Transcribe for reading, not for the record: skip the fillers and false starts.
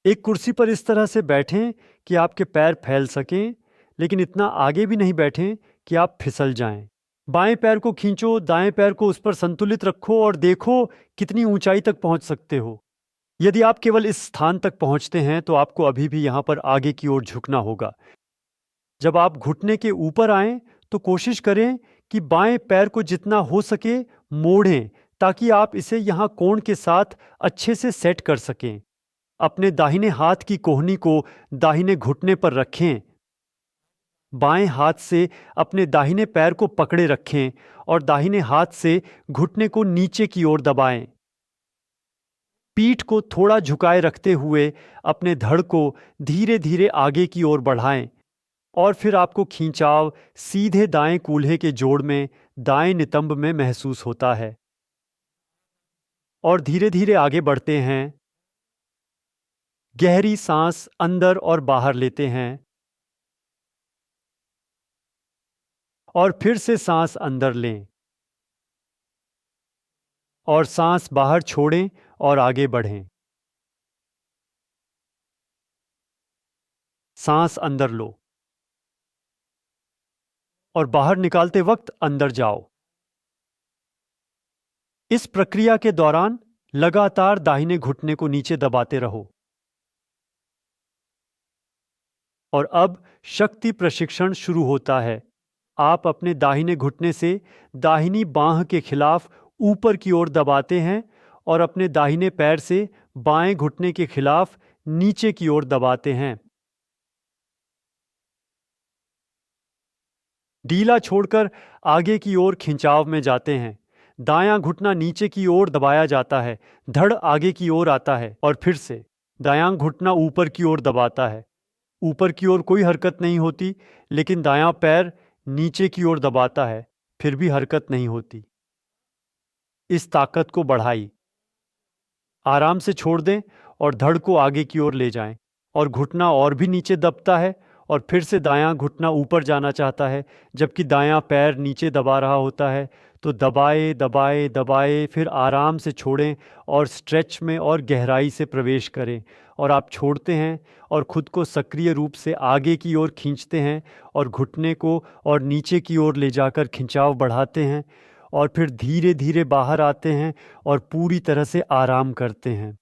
एक कुर्सी पर इस तरह से बैठें कि आपके पैर फैल सकें, लेकिन इतना आगे भी नहीं बैठें कि आप फिसल जाएं। बाएं पैर को खींचो, दाएं पैर को उस पर संतुलित रखो और देखो कितनी ऊंचाई तक पहुंच सकते हो। यदि आप केवल इस स्थान तक पहुंचते हैं तो आपको अभी भी यहां पर आगे की ओर झुकना होगा। जब आप घुटने के ऊपर आएं तो कोशिश करें कि बाएं पैर को जितना हो सके मोड़ें, ताकि आप इसे यहां कोण के साथ अच्छे से सेट कर सकें। अपने दाहिने हाथ की कोहनी को दाहिने घुटने पर रखें। बाएं हाथ से अपने दाहिने पैर को पकड़े रखें और दाहिने हाथ से घुटने को नीचे की ओर दबाएं। पीठ को थोड़ा झुकाए रखते हुए अपने धड़ को धीरे धीरे आगे की ओर बढ़ाएं और फिर आपको खींचाव सीधे दाएं कूल्हे के जोड़ में दाएं नितंब में महसूस होता है। और धीरे धीरे आगे बढ़ते हैं। गहरी सांस अंदर और बाहर लेते हैं और फिर से सांस अंदर लें और सांस बाहर छोड़ें और आगे बढ़ें। सांस अंदर लो और बाहर निकालते वक्त अंदर जाओ। इस प्रक्रिया के दौरान लगातार दाहिने घुटने को नीचे दबाते रहो। और अब शक्ति प्रशिक्षण शुरू होता है। आप अपने दाहिने घुटने से दाहिनी बांह के खिलाफ ऊपर की ओर दबाते हैं और अपने दाहिने पैर से बाएं घुटने के खिलाफ नीचे की ओर दबाते हैं। ढीला छोड़कर आगे की ओर खिंचाव में जाते हैं। दायां घुटना नीचे की ओर दबाया जाता है, धड़ आगे की ओर आता है और फिर से दायां घुटना ऊपर की ओर दबाता है। ऊपर की ओर कोई हरकत नहीं होती, लेकिन दायां पैर नीचे की ओर दबाता है, फिर भी हरकत नहीं होती। इस ताकत को बढ़ाई। आराम से छोड़ दें और धड़ को आगे की ओर ले जाएं और घुटना और भी नीचे दबता है और फिर से दायां घुटना ऊपर जाना चाहता है, जबकि दायां पैर नीचे दबा रहा होता है। तो दबाए दबाए दबाए फिर आराम से छोड़ें और स्ट्रेच में और गहराई से प्रवेश करें और आप छोड़ते हैं और खुद को सक्रिय रूप से आगे की ओर खींचते हैं और घुटने को और नीचे की ओर ले जाकर खिंचाव बढ़ाते हैं और फिर धीरे धीरे बाहर आते हैं और पूरी तरह से आराम करते हैं।